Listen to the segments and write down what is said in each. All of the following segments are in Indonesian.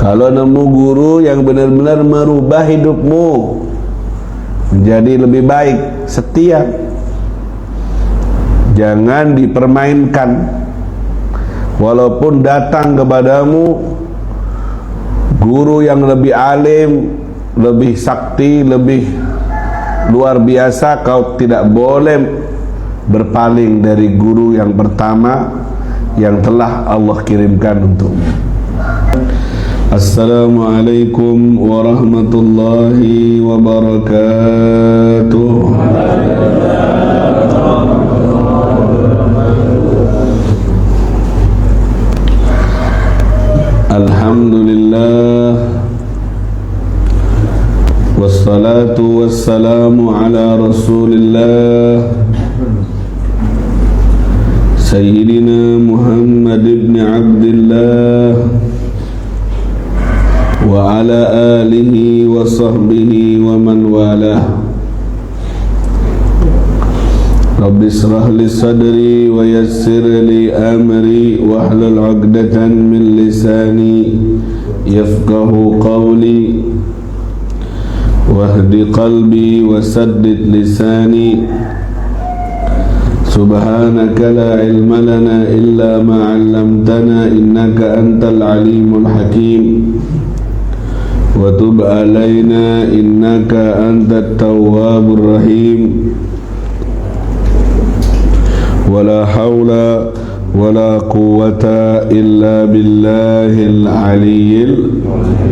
Kalau nemu guru yang benar-benar merubah hidupmu menjadi lebih baik, setia, jangan dipermainkan. Walaupun datang kepadamu guru yang lebih alim, lebih sakti, lebih luar biasa, kau tidak boleh berpaling dari guru yang pertama yang telah Allah kirimkan untukmu. Assalamualaikum warahmatullahi wabarakatuh. Alhamdulillah, wassalatu wassalamu ala rasulillah Sayyidina Muhammad ibn Abdillah wa ala alihi wa sahbihi wa man walah. Rabbi israh li sadri wa yassir li amri wa hlul 'uqdatan min lisani yafqahu qawli wahdi qalbi wa saddid lisani. Subhanaka la ilma lana illa ma 'allamtana innaka antal alimul hakim. Wa tub alaina innaka antat tawwabur rahim. Wala hawla wala quwwata illa billahil aliyyil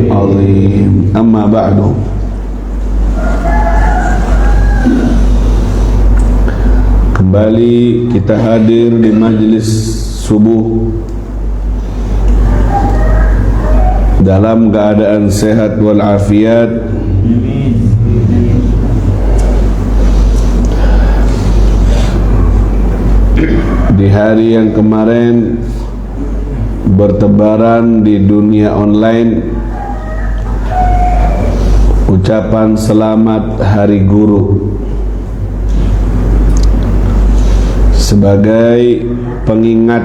azim. Amma ba'du. Kembali kita hadir di majlis subuh dalam keadaan sehat walafiat. Di hari yang kemarin bertebaran di dunia online ucapan selamat Hari Guru sebagai pengingat,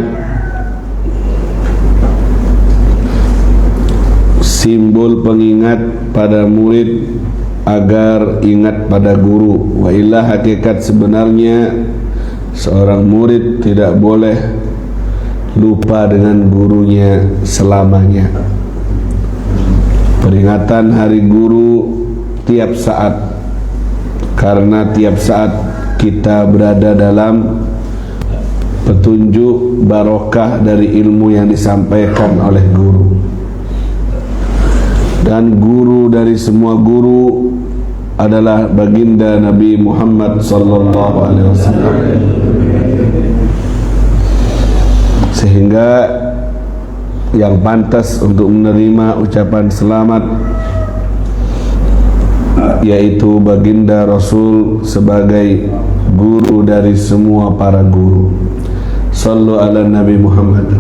simbol pengingat pada murid agar ingat pada guru. Wa illa hakikat sebenarnya seorang murid tidak boleh lupa dengan gurunya selamanya. Peringatan Hari Guru tiap saat, karena tiap saat kita berada dalam petunjuk barokah dari ilmu yang disampaikan oleh guru. Dan guru dari semua guru adalah baginda Nabi Muhammad sallallahu alaihi wasallam. Sehingga yang pantas untuk menerima ucapan selamat yaitu baginda Rasul sebagai guru dari semua para guru. Sallu ala Nabi Muhammad.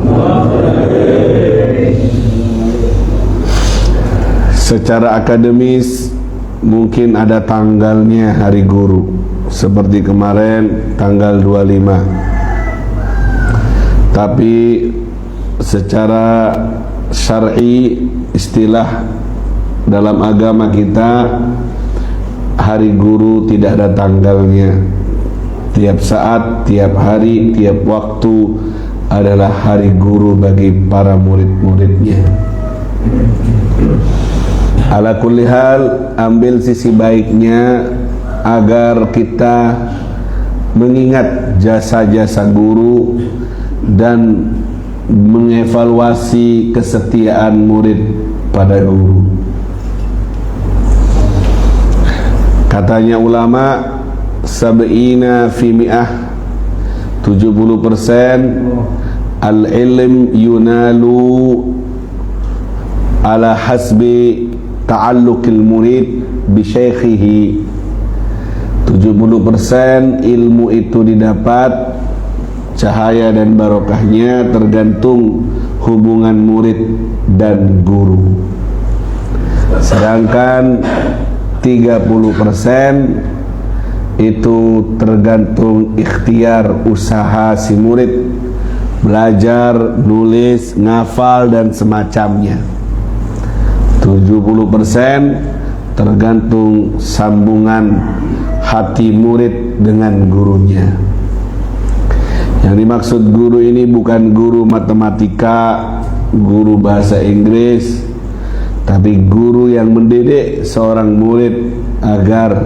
Secara akademis mungkin ada tanggalnya Hari Guru, seperti kemarin tanggal 25. Tapi secara syar'i, istilah dalam agama kita, Hari Guru tidak ada tanggalnya. Tiap saat, tiap hari, tiap waktu adalah Hari Guru bagi para murid-muridnya. Ala kulli hal, ambil sisi baiknya agar kita mengingat jasa-jasa guru dan mengevaluasi kesetiaan murid pada guru. Katanya ulama, sab'ina fi mi'ah, 70% al-ilm yunalu ala hasbi ta'alluqil murid bi syaikhihi. 70% ilmu itu didapat, cahaya dan barokahnya tergantung hubungan murid dan guru. Sedangkan 30% itu tergantung ikhtiar usaha si murid, belajar, nulis, ngafal dan semacamnya. 70% tergantung sambungan hati murid dengan gurunya. Yang dimaksud guru ini bukan guru matematika, guru bahasa Inggris, tapi guru yang mendidik seorang murid agar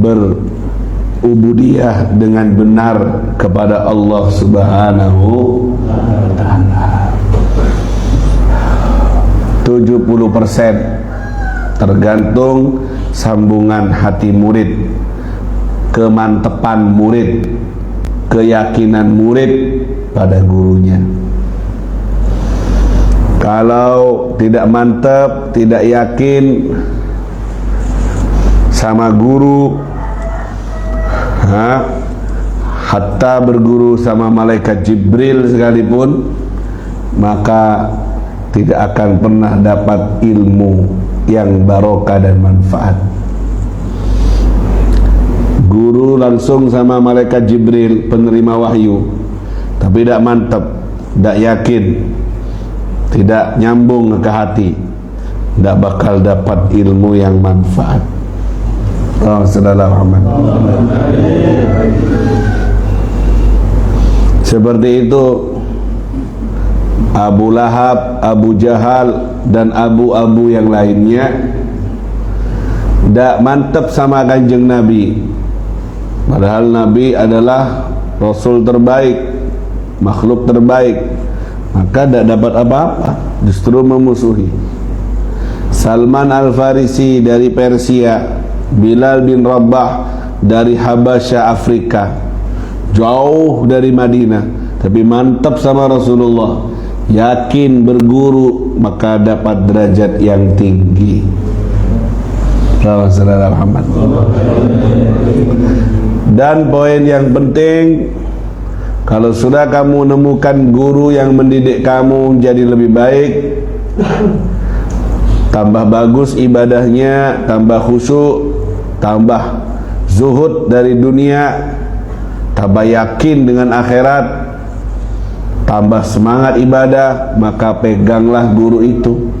berubudiyah dengan benar kepada Allah Subhanahu wa ta'ala. 70% tergantung sambungan hati murid, kemantepan murid, keyakinan murid pada gurunya. Kalau tidak mantap, tidak yakin sama guru, hatta berguru sama malaikat Jibril sekalipun, maka tidak akan pernah dapat ilmu yang barokah dan manfaat. Guru langsung sama malaikat Jibril, penerima wahyu, tapi tidak mantap, tidak yakin, tidak nyambung ke hati, tidak bakal dapat ilmu yang manfaat. Oh, sallallahu alaihi wasallam. Seperti itu Abu Lahab, Abu Jahal, dan abu-abu yang lainnya tidak mantap sama kanjeng Nabi. Padahal Nabi adalah Rasul terbaik, makhluk terbaik, maka tidak dapat apa-apa, justru memusuhi. Salman Al-Farisi dari Persia, Bilal bin Rabah dari Habasya Afrika, jauh dari Madinah, tapi mantap sama Rasulullah, yakin berguru, maka dapat derajat yang tinggi. Rasulullah Muhammad. Dan poin yang penting, kalau sudah kamu menemukan guru yang mendidik kamu menjadi lebih baik, tambah bagus ibadahnya, tambah khusyuk, tambah zuhud dari dunia, tambah yakin dengan akhirat, tambah semangat ibadah, maka peganglah guru itu,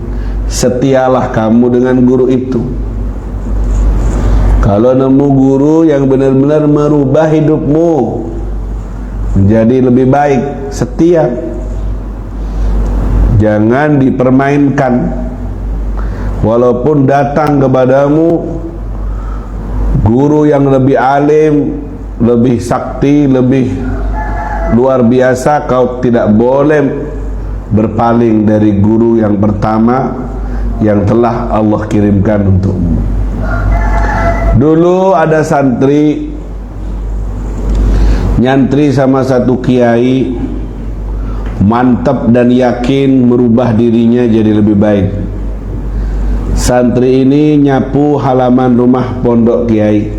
setialah kamu dengan guru itu. Kalau nemu guru yang benar-benar merubah hidupmu menjadi lebih baik, setia, jangan dipermainkan. Walaupun datang kepadamu guru yang lebih alim, lebih sakti, lebih luar biasa, kau tidak boleh berpaling dari guru yang pertama yang telah Allah kirimkan untukmu. Dulu ada santri nyantri sama satu kiai, mantap dan yakin merubah dirinya jadi lebih baik. Santri ini nyapu halaman rumah pondok kiai.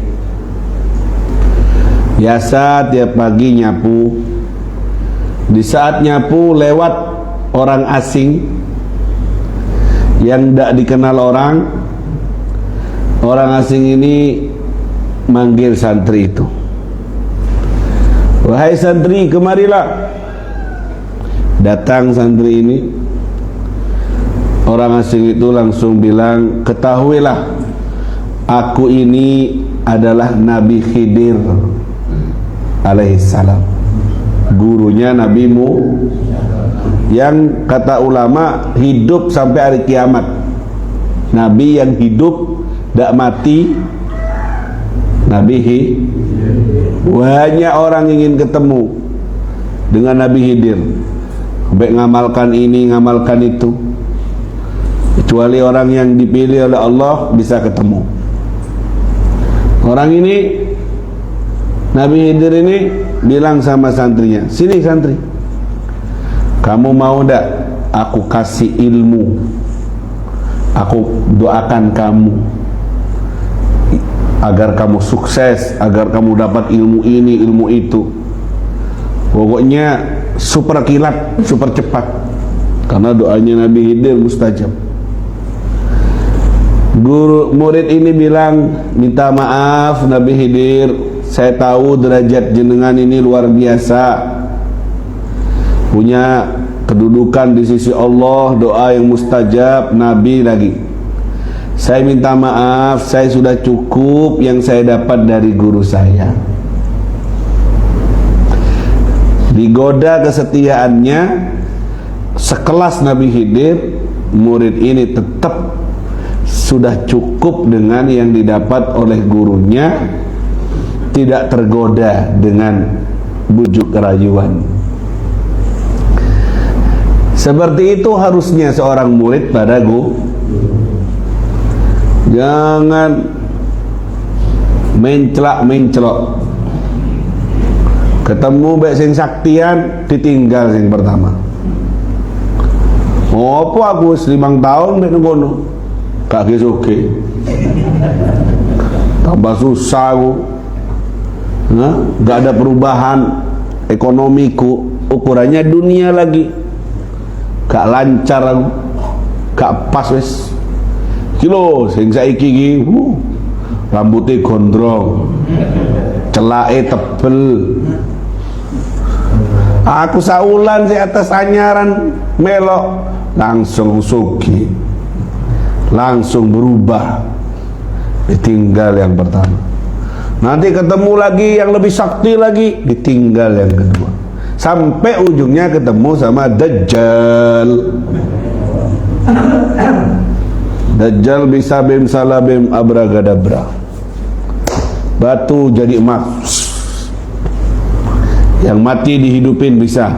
Biasa tiap pagi nyapu. Di saat nyapu lewat orang asing yang tidak dikenal orang. Orang asing ini manggil santri itu, "Wahai santri, kemarilah." Datang santri ini, orang asing itu langsung bilang, "Ketahuilah, aku ini adalah Nabi Khidir alaihissalam, gurunya nabimu yang kata ulama hidup sampai hari kiamat. Nabi yang hidup, tidak mati, Nabi banyak orang ingin ketemu dengan Nabi Khidir, sampai ngamalkan ini, ngamalkan itu, kecuali orang yang dipilih oleh Allah bisa ketemu. Orang ini, Nabi Khidir ini bilang sama santrinya, "Sini santri, kamu mau ndak aku kasih ilmu, aku doakan kamu agar kamu sukses, agar kamu dapat ilmu ini, ilmu itu. Pokoknya super kilat, super cepat." Karena doanya Nabi Khidir mustajab. Guru murid ini bilang, "Minta maaf Nabi Khidir, saya tahu derajat jenengan ini luar biasa, punya kedudukan di sisi Allah, doa yang mustajab, Nabi lagi. Saya minta maaf, saya sudah cukup yang saya dapat dari guru saya. Digoda kesetiaannya, sekelas Nabi Khidir, murid ini tetap sudah cukup dengan yang didapat oleh gurunya, tidak tergoda dengan bujuk rayuan. Seperti itu harusnya seorang murid pada guru. Jangan mencelak-mencelok. Ketemu baik sing saktian, ditinggal sing pertama. Apa aku 5 tahun mek ngono. Gak gesoke. Tambah susah aku. Nah, gak ada perubahan ekonomiku, ukurannya dunia lagi. Gak lancar aku. Gak pas wis. Kilo sing saiki iki rambutnya gondrong, celake tebel. Aku saulan di atas anyaran melok langsung sugi, langsung berubah, ditinggal yang pertama. Nanti ketemu lagi yang lebih sakti lagi, ditinggal yang kedua, sampai ujungnya ketemu sama Dajjal. Dajjal bisa bim salabim abragadabra, batu jadi emas. Yang mati dihidupin bisa,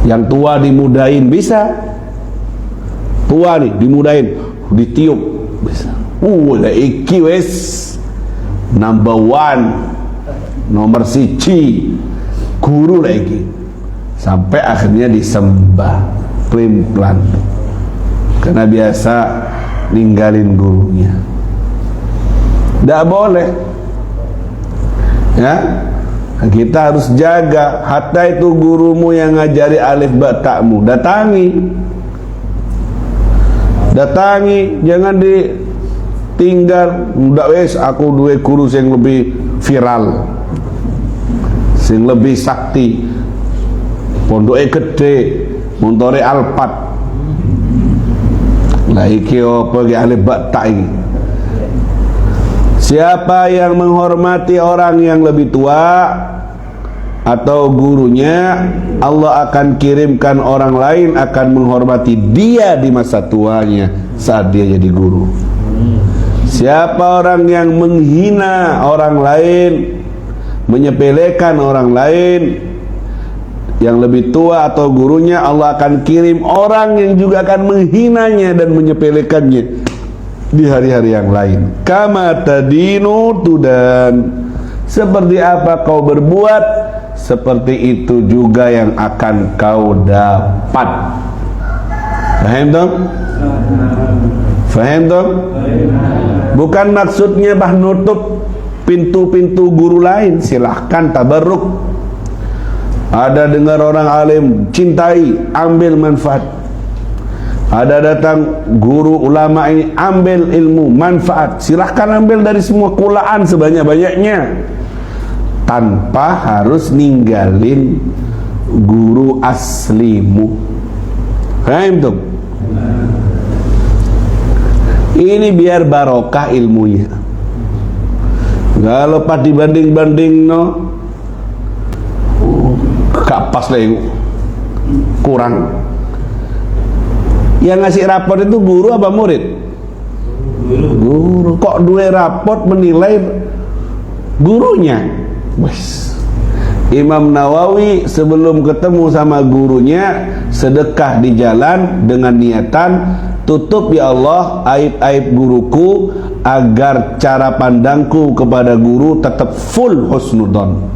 yang tua dimudahin bisa. Tua nih dimudahin, ditiup bisa. Iki wes number 1, nomor 1 guru lagi, sampai akhirnya disembah pelan-pelan karena biasa ninggalin gurunya. Tidak boleh ya. Kita harus jaga. Hatta itu gurumu yang ngajari alif ba ta'mu, datangi, jangan ditinggal. Ndak wes aku duwe guru yang lebih viral, sing lebih sakti, pondoknya gede, montore Alphard. Lah iki apa ki alif ba ta iki? Siapa yang menghormati orang yang lebih tua atau gurunya, Allah akan kirimkan orang lain akan menghormati dia di masa tuanya saat dia jadi guru. Siapa orang yang menghina orang lain, menyepelekan orang lain yang lebih tua atau gurunya, Allah akan kirim orang yang juga akan menghinanya dan menyepelekannya di hari-hari yang lain. Kama tadinu tudan, seperti apa kau berbuat, seperti itu juga yang akan kau dapat. Faham dong? Faham dong? Bukan maksudnya bah nutup pintu-pintu guru lain, silahkan tabarruk. Ada dengar orang alim, cintai, ambil manfaat. Ada datang guru ulama ini, ambil ilmu, manfaat. Silahkan ambil dari semua kulaan sebanyak-banyaknya, tanpa harus ninggalin guru aslimu. Paham tuh? Ini biar barokah ilmunya. Kalau pas dibanding-banding no, gak pas lah, kurang. Yang ngasih rapor itu guru apa murid? Guru. Kok dua rapor menilai gurunya? Wes. Imam Nawawi sebelum ketemu sama gurunya sedekah di jalan dengan niatan, tutup ya Allah aib-aib guruku agar cara pandangku kepada guru tetap full husnudon.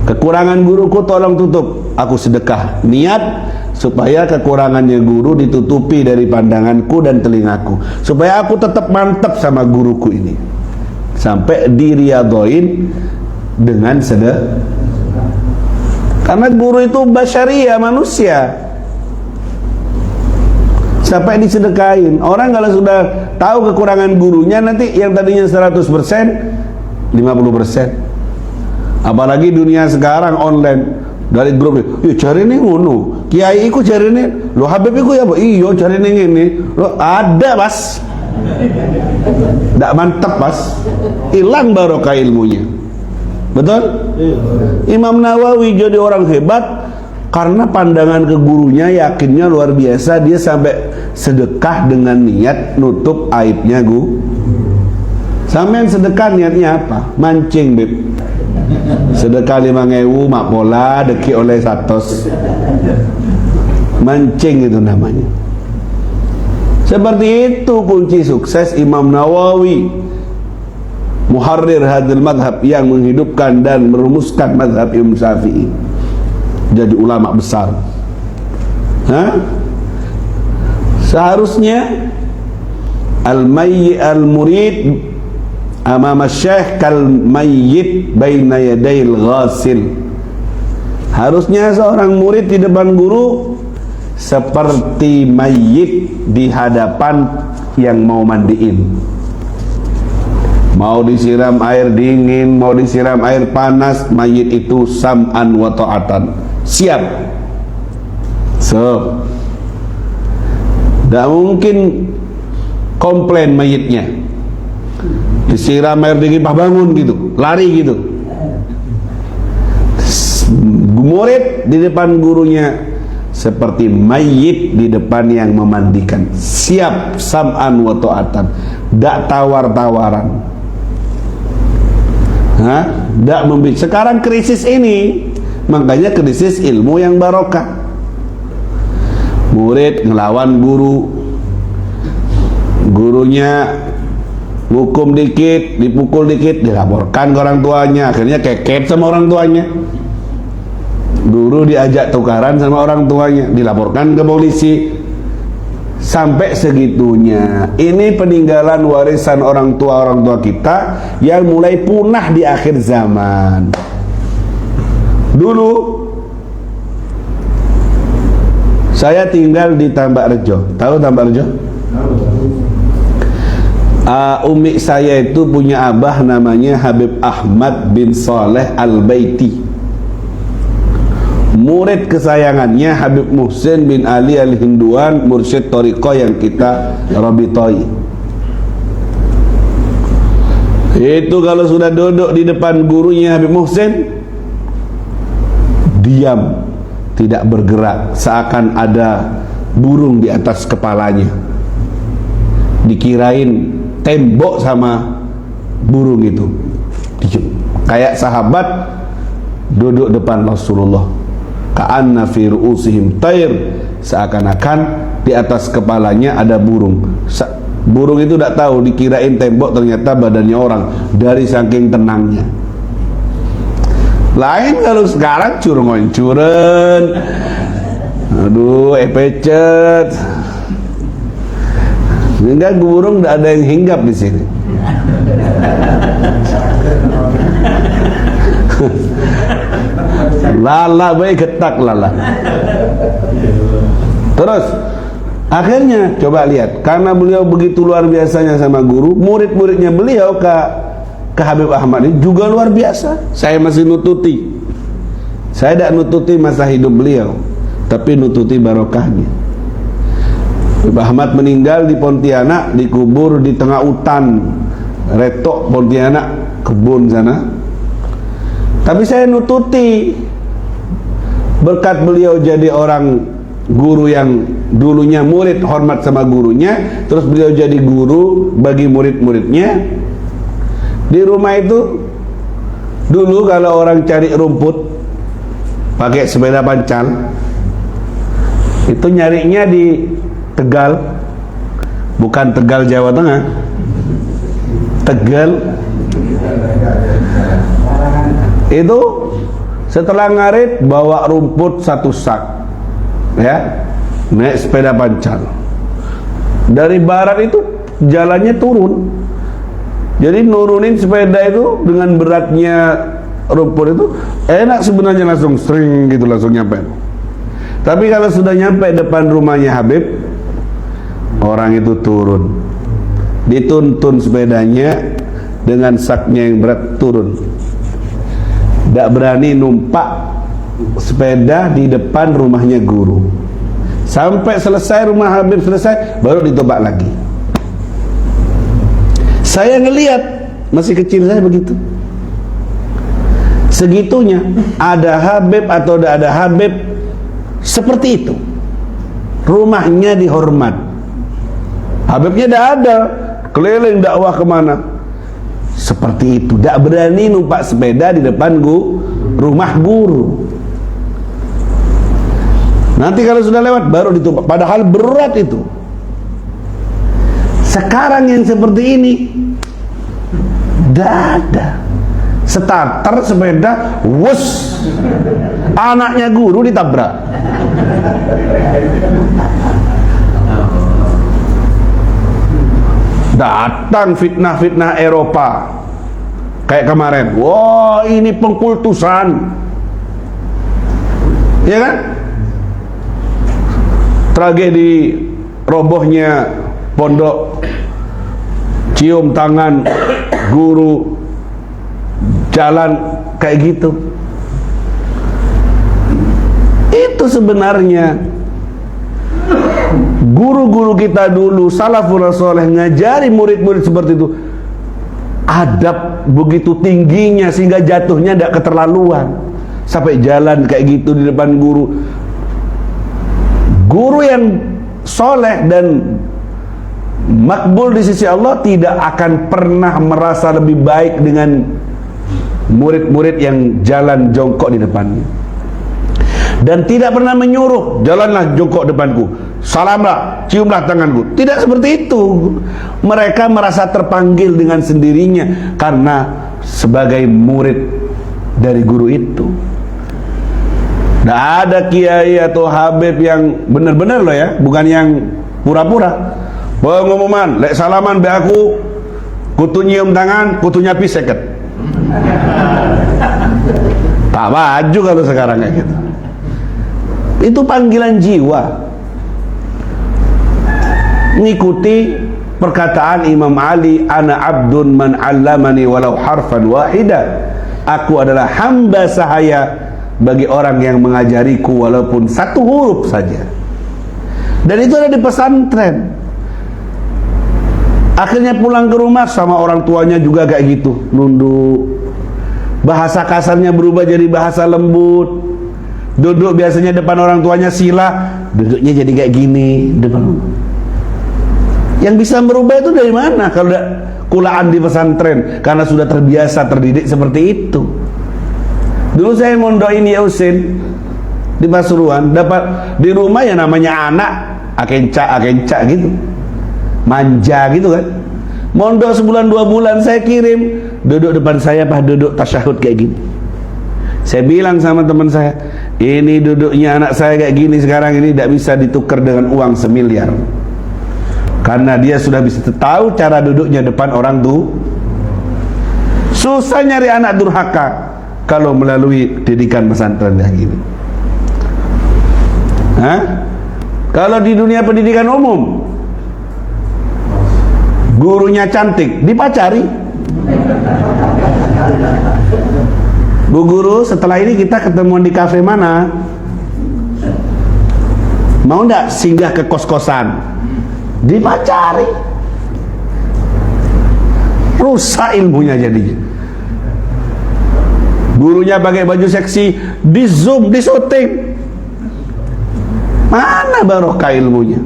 Kekurangan guruku tolong tutup, aku sedekah. Niat supaya kekurangannya guru ditutupi dari pandanganku dan telingaku, supaya aku tetap mantap sama guruku ini sampai diriadoin dengan sedekah. Karena guru itu basyariah, manusia, sampai disedekain. Orang kalau sudah tahu kekurangan gurunya, nanti yang tadinya 100% 50%. Apalagi dunia sekarang online, dari grup ni, "Yo cari ni ngono, kiai iku cari ni, lo Habib iku ya apa? Iyo cari ni ngene." Lo ada Mas. Tak mantap Mas. Hilang barokah ilmunya. Betul? Imam Nawawi jadi orang hebat karena pandangan ke gurunya, yakinnya luar biasa. Dia sampai sedekah dengan niat nutup aibnya Sampean sedekah niatnya apa? Mancing, Beb. Sedekah 5.000 mak pola deki oleh 100. Mancing itu namanya. Seperti itu kunci sukses Imam Nawawi, muharrir hadil madhab, yang menghidupkan dan merumuskan madhab Imam Syafi'i, jadi ulama besar. Seharusnya al-murid amama syekh kal mayyit baina yadayil ghasil. Harusnya seorang murid di depan guru seperti mayit di hadapan yang mau mandiin. Mau disiram air dingin, mau disiram air panas, mayit itu sam'an wa ta'atan, siap. So, tidak mungkin komplain mayitnya. Disiram air dingin, "Pak bangun," gitu, lari gitu. Murid di depan gurunya seperti mayit di depan yang memandikan, siap sam'an wa ta'atan, tidak tawar-tawaran. Tidak membidik. Sekarang krisis ini, makanya krisis ilmu yang barokah. Murid ngelawan guru, gurunya hukum dikit, dipukul dikit, dilaporkan ke orang tuanya, akhirnya keket sama orang tuanya. Guru diajak tukaran sama orang tuanya, dilaporkan ke polisi. Sampai segitunya. Ini peninggalan warisan orang tua kita yang mulai punah di akhir zaman. Dulu saya tinggal di Tambakrejo. Tahu Tambakrejo? Umi saya itu punya abah namanya Habib Ahmad bin Saleh Al-Baiti. Murid kesayangannya Habib Muhsin bin Ali Al-Hinduan, mursyid Thariqah yang kita rabitoi. Itu kalau sudah duduk di depan gurunya Habib Muhsin, diam, tidak bergerak, seakan ada burung di atas kepalanya. Dikirain tembok sama burung itu. Kayak sahabat duduk depan Rasulullah. Ka'anna fi ru'usihim tayr, seakan-akan di atas kepalanya ada burung. Burung itu tidak tahu, dikirain tembok, ternyata badannya orang, dari saking tenangnya. Lain kalau sekarang cureng-cureng, aduh epecet. Enggak, burung tidak ada yang hinggap di sini. Lala baik getak lala. Terus akhirnya coba lihat, karena beliau begitu luar biasanya sama guru, murid-muridnya beliau ke Habib Ahmad ini juga luar biasa. Saya masih nututi. Saya tidak nututi masa hidup beliau, tapi nututi barokahnya. Habib Ahmad meninggal di Pontianak, dikubur di tengah hutan Retok Pontianak, kebun sana. Tapi saya nututi, berkat beliau jadi orang guru yang dulunya murid hormat sama gurunya, terus beliau jadi guru bagi murid-muridnya. Di rumah itu dulu kalau orang cari rumput pakai sepeda pancal, itu nyarinya di Tegal, bukan Tegal Jawa Tengah, Tegal. Itu setelah ngarit bawa rumput 1 sak, ya, naik sepeda pancal. Dari barat itu jalannya turun, jadi nurunin sepeda itu dengan beratnya rumput itu enak sebenarnya, langsung sering gitu, langsung nyampe. Tapi kalau sudah nyampe depan rumahnya Habib, orang itu turun, dituntun sepedanya dengan saknya yang berat, turun. Tidak berani numpak sepeda di depan rumahnya guru. Sampai selesai, rumah Habib selesai, baru ditebak lagi. Saya ngelihat, masih kecil saya begitu. Segitunya, ada Habib atau tidak ada Habib, seperti itu. Rumahnya dihormat. Habibnya tidak ada, keliling dakwah kemana. Seperti itu, tidak berani numpak sepeda di depan rumah guru. Nanti kalau sudah lewat baru ditumpak, padahal berat itu. Sekarang yang seperti ini tidak ada. Starter sepeda, wus, anaknya guru ditabrak. Datang fitnah-fitnah Eropa kayak kemarin. Wah, ini pengkultusan, ya kan? Tragedi robohnya pondok, cium tangan guru, jalan kayak gitu. Itu sebenarnya guru-guru kita dulu, salafun saleh, ngajari murid-murid seperti itu. Adab begitu tingginya sehingga jatuhnya tidak keterlaluan. Sampai jalan kayak gitu di depan guru. Guru yang soleh dan makbul di sisi Allah tidak akan pernah merasa lebih baik dengan murid-murid yang jalan jongkok di depannya, dan tidak pernah menyuruh jalanlah jongkok depanku, salamlah, ciumlah tanganku. Tidak seperti itu. Mereka merasa terpanggil dengan sendirinya karena sebagai murid dari guru itu. Tidak ada kiai atau habib yang benar-benar loh ya, bukan yang pura-pura. Pengumuman, lek salaman be aku, kutu nyium tangan, kutu nyapi seket. Tak baju kalau sekarang kayak gitu. Itu panggilan jiwa. Ngikuti perkataan Imam Ali, ana abdun man 'allamani walau harfan wahida. Aku adalah hamba sahaya bagi orang yang mengajariku walaupun satu huruf saja. Dan itu ada di pesantren. Akhirnya pulang ke rumah sama orang tuanya juga kayak gitu, nunduk. Bahasa kasarnya berubah jadi bahasa lembut. Duduk biasanya depan orang tuanya sila, duduknya jadi kayak gini depan. Yang bisa merubah itu dari mana? Kalau udah kulaan di pesantren, karena sudah terbiasa terdidik seperti itu. Dulu saya mondokin Yausin di Pasuruan, dapat di rumah ya namanya anak akencak gitu, manja gitu kan. Mondok sebulan 2 bulan saya kirim, duduk depan saya duduk tasyahud kayak gini. Saya bilang sama teman saya, ini duduknya anak saya kayak gini sekarang ini tidak bisa ditukar dengan uang 1 miliar, karena dia sudah bisa tahu cara duduknya depan orang tuh. Susah nyari anak durhaka kalau melalui didikan pesantren kayak gini. Kalau di dunia pendidikan umum, gurunya cantik, dipacari. Bu guru, setelah ini kita ketemuan di kafe mana? Mau ndak singgah ke kos-kosan? Dipacari. Rusak ilmunya jadinya. Gurunya pakai baju seksi, di zoom, di syuting. Mana barokah ilmunya?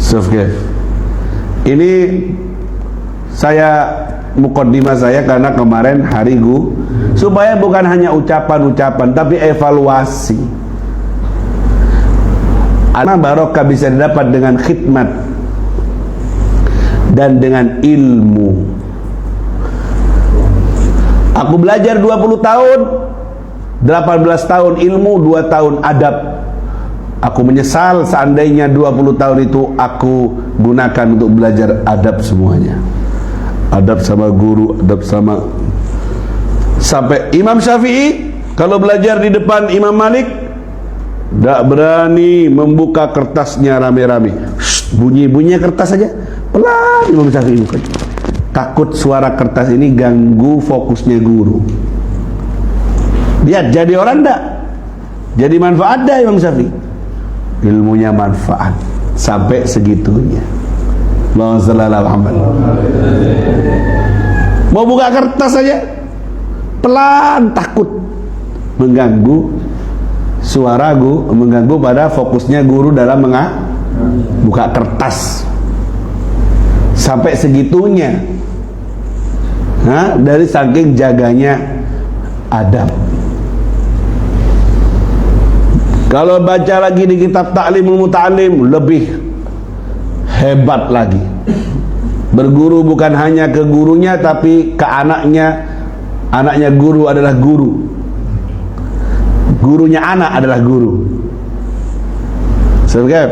Sofkef. Ini saya mukaddimah saya karena kemarin hari supaya bukan hanya ucapan-ucapan tapi evaluasi. Mana barokah bisa didapat dengan khidmat dan dengan ilmu. Aku belajar 20 tahun, 18 tahun ilmu, 2 tahun adab. Aku menyesal seandainya 20 tahun itu aku gunakan untuk belajar adab semuanya. Adab sama guru, adab sama. Sampai Imam Syafi'i kalau belajar di depan Imam Malik tidak berani membuka kertasnya rame-rame. Bunyi-bunyinya kertas saja, pelan Imam Syafi'i buka. Takut suara kertas ini ganggu fokusnya guru. Lihat jadi orang enggak? Jadi manfaat dah Imam Syafi'i. Ilmunya manfaat sampai segitunya. Allahumma shalli ala Muhammad. Mau buka kertas saja pelan, takut mengganggu suara guru, mengganggu pada fokusnya guru dalam buka kertas. Sampai segitunya. Dari saking jaganya adab. Kalau baca lagi di kitab Ta'limul Muta'allim lebih hebat lagi. Berguru bukan hanya ke gurunya tapi ke anaknya. Anaknya guru adalah guru. Gurunya anak adalah guru. Sebab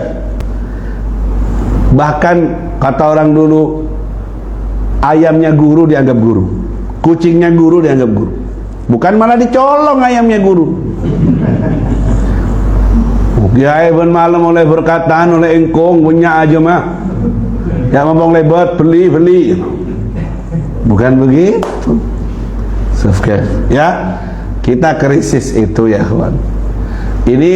bahkan kata orang dulu, ayamnya guru dianggap guru, kucingnya guru dianggap guru. Bukan malah dicolong ayamnya guru. Kiai ben malam oleh berkataan oleh engkong punya aja mah. Ya ngomong lebat beli. Bukan begitu. Ya, kita krisis itu ya kawan. Ini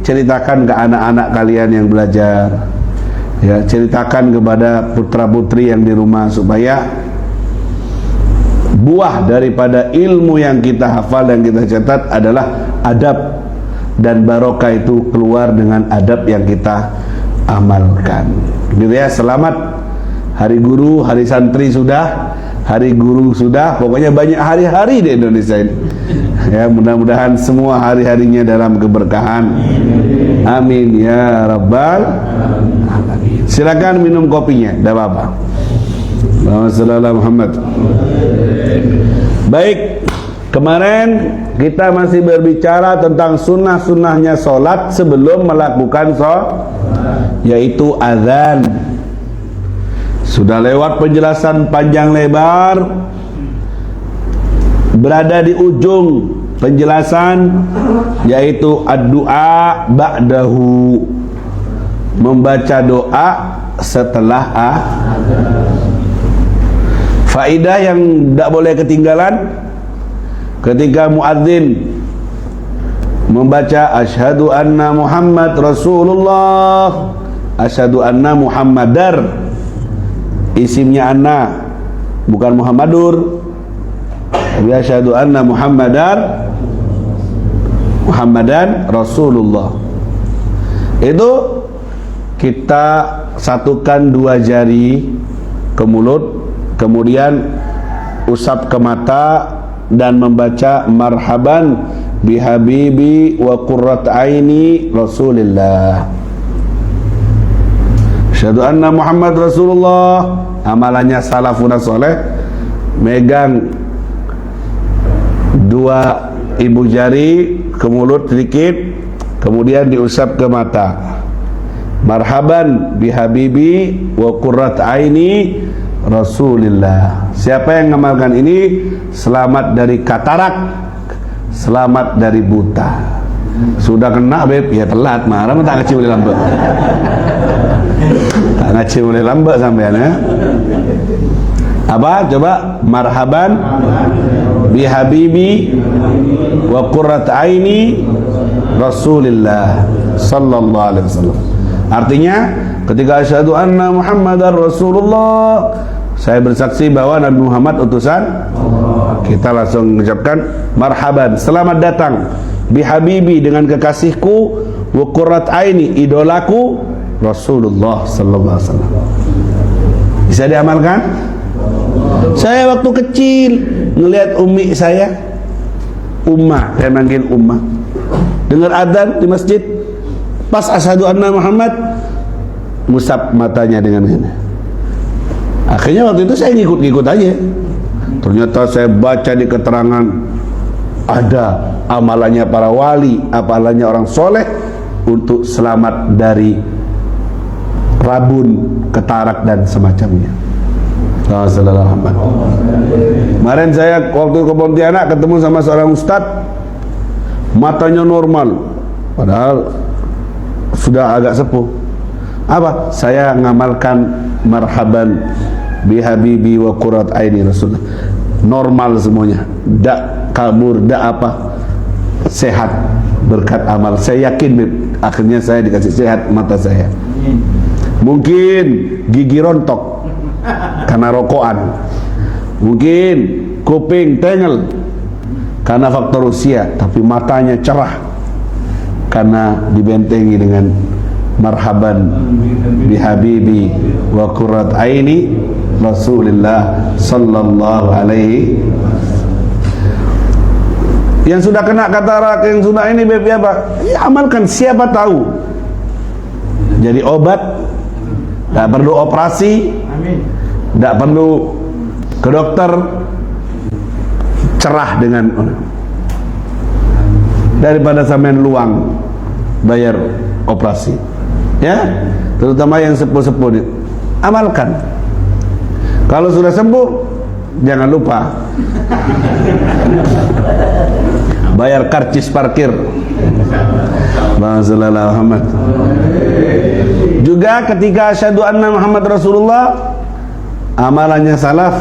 ceritakan ke anak-anak kalian yang belajar. Ya, ceritakan kepada putra-putri yang di rumah supaya buah daripada ilmu yang kita hafal dan kita catat adalah adab, dan barokah itu keluar dengan adab yang kita amalkan. Gitu ya. Selamat Hari Guru, Hari Santri sudah, Hari Guru sudah, pokoknya banyak hari-hari di Indonesia ini. Ya, mudah-mudahan semua hari-harinya dalam keberkahan. Amin ya rabbal alamin. Silakan minum kopinya, tidak apa-apa. Allahumma Muhammad. Baik, kemarin kita masih berbicara tentang sunnah-sunnahnya sholat sebelum melakukan sholat, yaitu azan. Sudah lewat penjelasan panjang lebar. Berada di ujung penjelasan, yaitu ad-du'a ba'dahu, membaca doa setelah Faidah yang tidak boleh ketinggalan ketika muadzin membaca asyhadu anna Muhammad Rasulullah, asyhadu anna Muhammadar, isimnya anna bukan Muhammadur, tapi asyhadu anna Muhammadan Rasulullah. Itu kita satukan dua jari ke mulut, kemudian usap ke mata dan membaca marhaban bihabibi wa qurrat aini Rasulillah. Asyhadu anna Muhammad Rasulullah. Amalannya salafun saleh, megang dua ibu jari ke mulut sedikit, kemudian diusap ke mata. Marhaban bihabibi wa qurrat aini Rasulillah. Siapa yang mengamalkan ini selamat dari katarak, selamat dari buta. Sudah kena beb, ya telat, marah tak ngaji boleh lambat. Tak ngaji boleh lambat sampean ya. Apa? Coba marhaban bihabibi wa qurrat aini Rasulillah sallallahu alaihi wasallam. Artinya ketika asyhadu anna Muhammadar Rasulullah, saya bersaksi bahwa Nabi Muhammad utusan, kita langsung mengucapkan marhaban, selamat datang bihabibi, dengan kekasihku, wa qurrat aini, idolaku, Rasulullah sallallahu alaihi wasallam. Bisa diamalkan? Saya waktu kecil ngelihat umi saya, Ummah, saya manggil Ummah, dengar adzan di masjid, pas asyhadu anna Muhammad, musab matanya dengan ini. Akhirnya waktu itu saya ngikut-ngikut aja. Ternyata saya baca di keterangan ada amalannya para wali, amalannya orang soleh untuk selamat dari rabun, ketarak dan semacamnya. Kemarin saya waktu ke Pontianak ketemu sama seorang ustadz, matanya normal, padahal sudah agak sepuh. Apa? Saya ngamalkan marhaban bihabibi wa qurrat aini Rasulullah. Normal semuanya, dak kabur, dak apa, sehat. berkat amal. Saya yakin Beb, akhirnya saya dikasih sehat mata saya. Mungkin gigi rontok karena rokokan, mungkin kuping tengel karena faktor usia, tapi matanya cerah karena dibentengi dengan marhaban bihabibi wa qurrat aini Rasulullah sallallahu alaihi. Yang sudah kena katarak, yang sudah ini Beb, apa? Ya, amalkan, siapa tahu jadi obat, tidak perlu operasi, tidak perlu ke dokter, cerah dengan daripada sampean luang bayar operasi. Ya, terutama yang sepuh-sepuh, amalkan. Kalau sudah sembuh, jangan lupa bayar karcis parkir. Muhammad. Juga ketika asyhadu anna Muhammad Rasulullah, amalannya salaf,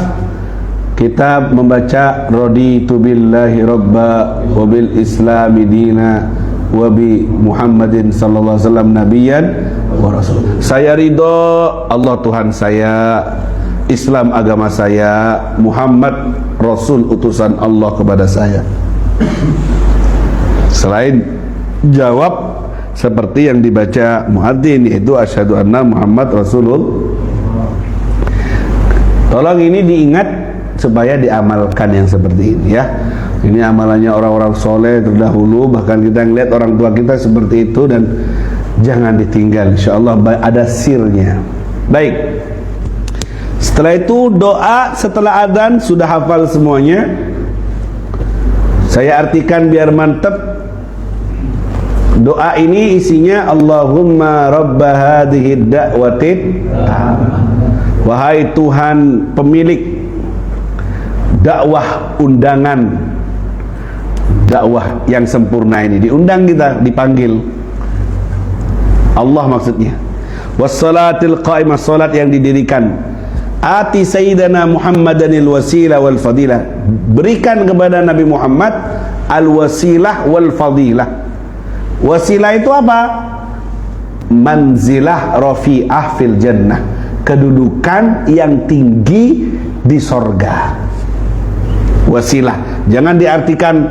kita membaca raditu billahi rabba wa bil islami dina wa bi Muhammadin sallallahu alaihi wasallam nabiyyan wa rasul. Saya ridho Allah Tuhan saya, Islam agama saya, Muhammad Rasul utusan Allah kepada saya. Selain jawab seperti yang dibaca muadzin, yaitu asyhadu anna Muhammad Rasulullah. Tolong ini diingat supaya diamalkan yang seperti ini ya. Ini amalannya orang-orang soleh terdahulu, bahkan kita ngeliat orang tua kita seperti itu, dan jangan ditinggal, insyaallah ada sirnya. Baik. Setelah itu doa setelah adzan sudah hafal semuanya. Saya artikan biar mantap. Doa ini isinya Allahumma rabba hadhihi da'watid, wahai Tuhan pemilik dakwah undangan, dakwah yang sempurna ini. Diundang kita, dipanggil Allah maksudnya. Wassalatil qa'imah, salat yang didirikan. Ati sayyidana Muhammadanil wasilah wal fadilah, berikan kepada Nabi Muhammad al wasilah wal fadilah. Wasilah itu apa? Manzilah rafi'ah fil jannah, kedudukan yang tinggi di sorga. Wasilah, jangan diartikan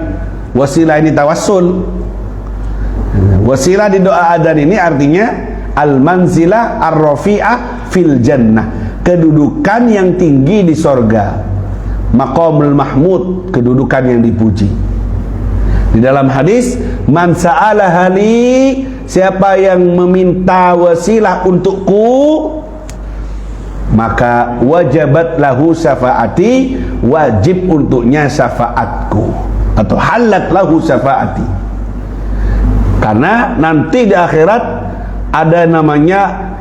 wasilah ini tawassul. Wasilah di doa adzan ini artinya al-manzilah ar-rafi'ah fil jannah, kedudukan yang tinggi di sorga. Maqamul mahmud, kedudukan yang dipuji. Di dalam hadis, man sa'alaha li, siapa yang meminta wasilah untukku, maka wajabat lahu syafaati, wajib untuknya syafaatku, atau halat lahu syafaati. Karena nanti di akhirat ada namanya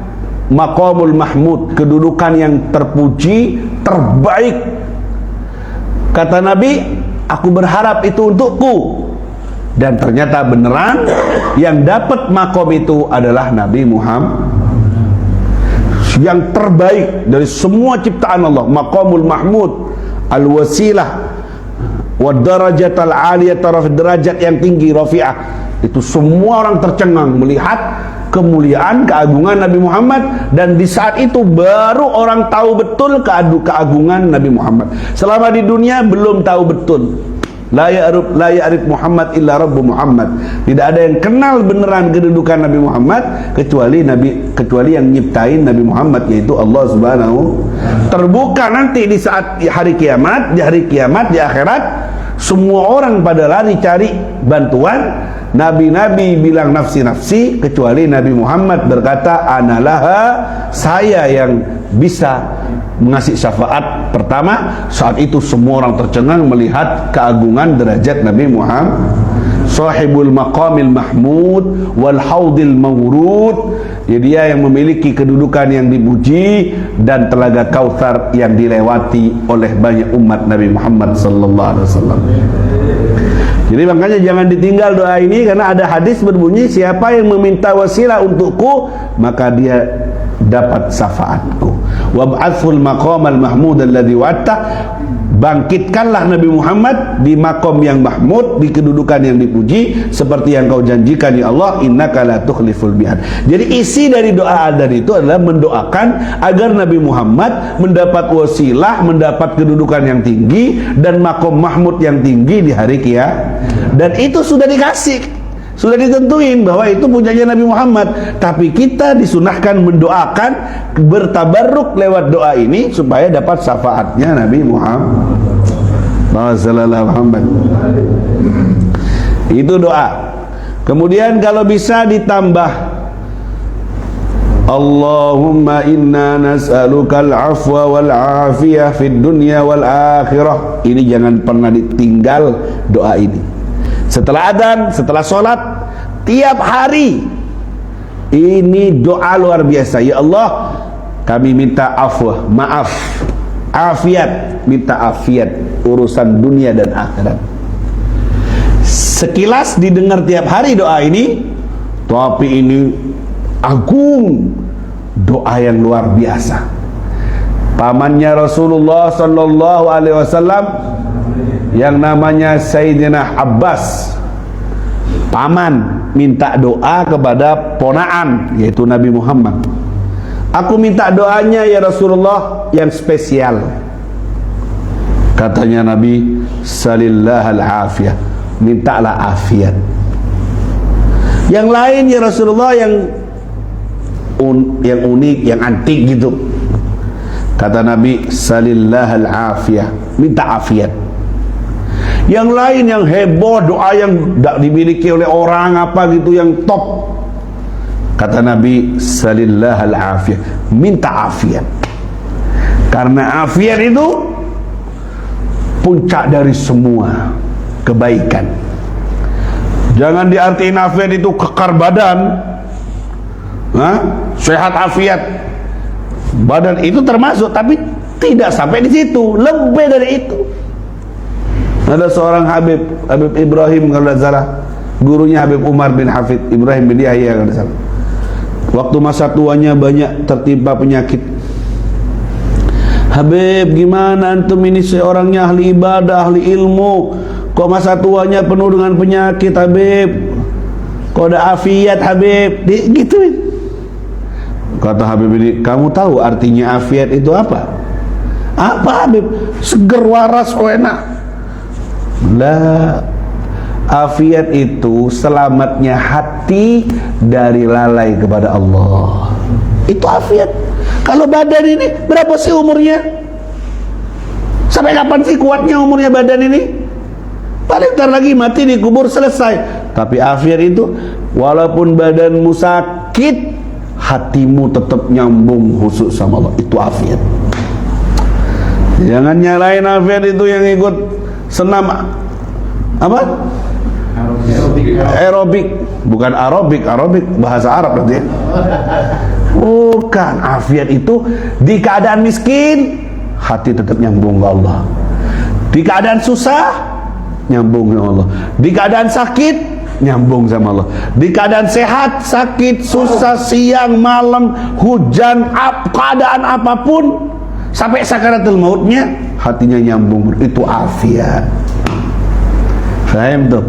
maqamul mahmud, kedudukan yang terpuji, terbaik. Kata Nabi, aku berharap itu untukku. Dan ternyata beneran yang dapat makom itu adalah Nabi Muhammad, yang terbaik dari semua ciptaan Allah. Maqamul mahmud, al-wasilah wa darajat al-aliyah, taraf derajat yang tinggi, rafi'ah. Itu semua orang tercengang melihat kemuliaan, keagungan Nabi Muhammad, dan di saat itu baru orang tahu betul keagungan Nabi Muhammad. Selama di dunia belum tahu betul. La ya'rif Muhammad illa Rabbu Muhammad. Tidak ada yang kenal beneran kedudukan Nabi Muhammad kecuali yang nyiptain Nabi Muhammad, yaitu Allah Subhanahu. Terbuka nanti di saat hari kiamat, di akhirat, semua orang pada lari cari bantuan. Nabi-nabi bilang nafsi-nafsi, kecuali Nabi Muhammad berkata analaha, saya yang bisa mengasih syafaat pertama. Saat itu semua orang tercengang melihat keagungan derajat Nabi Muhammad. Sahibul maqamil mahmud wal haudil mawrud, jadi dia yang memiliki kedudukan yang dipuji dan telaga Kautsar yang dilewati oleh banyak umat Nabi Muhammad sallallahu alaihi wasallam. Jadi makanya jangan ditinggal doa ini, karena ada hadis berbunyi, siapa yang meminta wasilah untukku maka dia dapat syafaatku. Wab'athul maqamal mahmud alladhi wa'ata, bangkitkanlah Nabi Muhammad di makom yang mahmud, di kedudukan yang dipuji, seperti yang kau janjikan ya Allah, innaka la tukhliful mi'ad. Jadi isi dari doa adzan itu adalah mendoakan agar Nabi Muhammad mendapat wasilah, mendapat kedudukan yang tinggi dan makom mahmud yang tinggi di hari kiamat. Dan itu sudah dikasih, sudah ditentuin bahwa itu punyanya Nabi Muhammad. Tapi kita disunahkan mendoakan, bertabarruk lewat doa ini supaya dapat syafaatnya Nabi Muhammad. Itu doa. Kemudian kalau bisa ditambah, Allahumma inna nas'alukal afwa wal afiyah fid dunya wal akhirah. Ini jangan pernah ditinggal doa ini. Setelah adzan, setelah sholat, tiap hari ini doa luar biasa. Ya Allah, kami minta afwa, maaf, afiat, minta afiat urusan dunia dan akhirat. Sekilas didengar tiap hari doa ini, tapi ini agung, doa yang luar biasa. Pamannya Rasulullah sallallahu alaihi wasallam yang namanya Sayyidina Abbas, paman minta doa kepada ponaan yaitu Nabi Muhammad. Aku minta doanya ya Rasulullah yang spesial. Katanya Nabi, salillahal afiyah, mintalah afiat. Yang lain ya Rasulullah yang unik, yang antik gitu. Kata Nabi, salillahal afiyah, minta afiat. Yang lain yang heboh, doa yang tidak dimiliki oleh orang apa gitu, yang top. Kata Nabi, salillahal afiyah, minta afiat. Karena afiat itu puncak dari semua kebaikan. Jangan diartiin afiat itu kekar badan, sehat afiat badan itu termasuk, tapi tidak sampai di situ, lebih dari itu. Ada seorang Habib Ibrahim kalau tidak salah, gurunya Habib Umar bin Hafid Ibrahim bin Yahya kalau tidak salah. Waktu masa tuanya banyak tertimpa penyakit. Habib, gimana antum ini seorangnya ahli ibadah, ahli ilmu, kok masa tuanya penuh dengan penyakit Habib? Kok ada afiat Habib? Gituin. Kata Habib ini, kamu tahu artinya afiat itu apa? Apa Habib? Seger, waras, enak. Lah, afiat itu selamatnya hati dari lalai kepada Allah. Itu afiat. Kalau badan ini berapa sih umurnya? Sampai kapan sih kuatnya umurnya badan ini? Paling ntar lagi mati dikubur, selesai. Tapi afiat itu, walaupun badanmu sakit, hatimu tetap nyambung khusus sama Allah. Itu afiat. Jangan nyalain afiat itu yang ikut senam apa? Aerobik. Bukan aerobik, aerobik bahasa Arab berarti. Bukan, afiat itu di keadaan miskin, hati tetap nyambung ke Allah. Di keadaan susah, nyambung sama Allah. Di keadaan sakit, nyambung sama Allah. Di keadaan sehat, sakit, susah, siang, malam, hujan, keadaan apapun, sampai sakaratul mautnya, hatinya nyambung. Itu afiat. Faham tuh?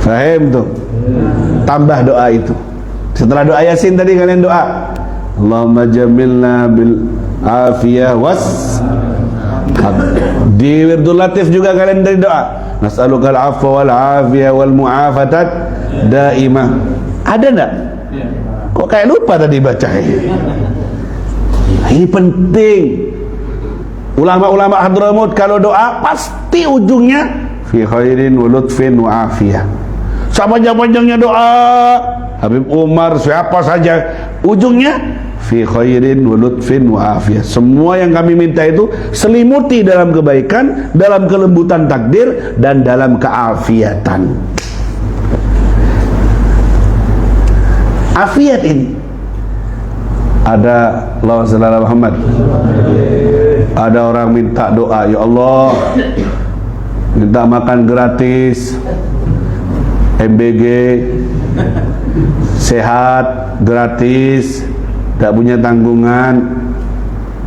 Faham tuh? Tambah doa itu. Setelah doa Yasin tadi kalian doa, Allahumma jamilna bil afiyah was. Di Wirdul Latif juga kalian dari doa, nas'alukal afwa wal afiyah wal mu'afatat daimah. Ada enggak? Kok kayak lupa tadi baca ini? Ini penting. Ulama-ulama Hadramut kalau doa pasti ujungnya fi khairin wa lutfin wa afiyah. Sepanjang-panjangnya doa Habib Umar, siapa saja, ujungnya fi khairin wa lutfin wa afiyah. Semua yang kami minta itu selimuti dalam kebaikan, dalam kelembutan takdir, dan dalam keafiatan. Afiat ini ada, Allahumma shalli ala Muhammad. Ada orang minta doa, ya Allah, minta makan gratis, MBG, sehat gratis, tidak punya tanggungan.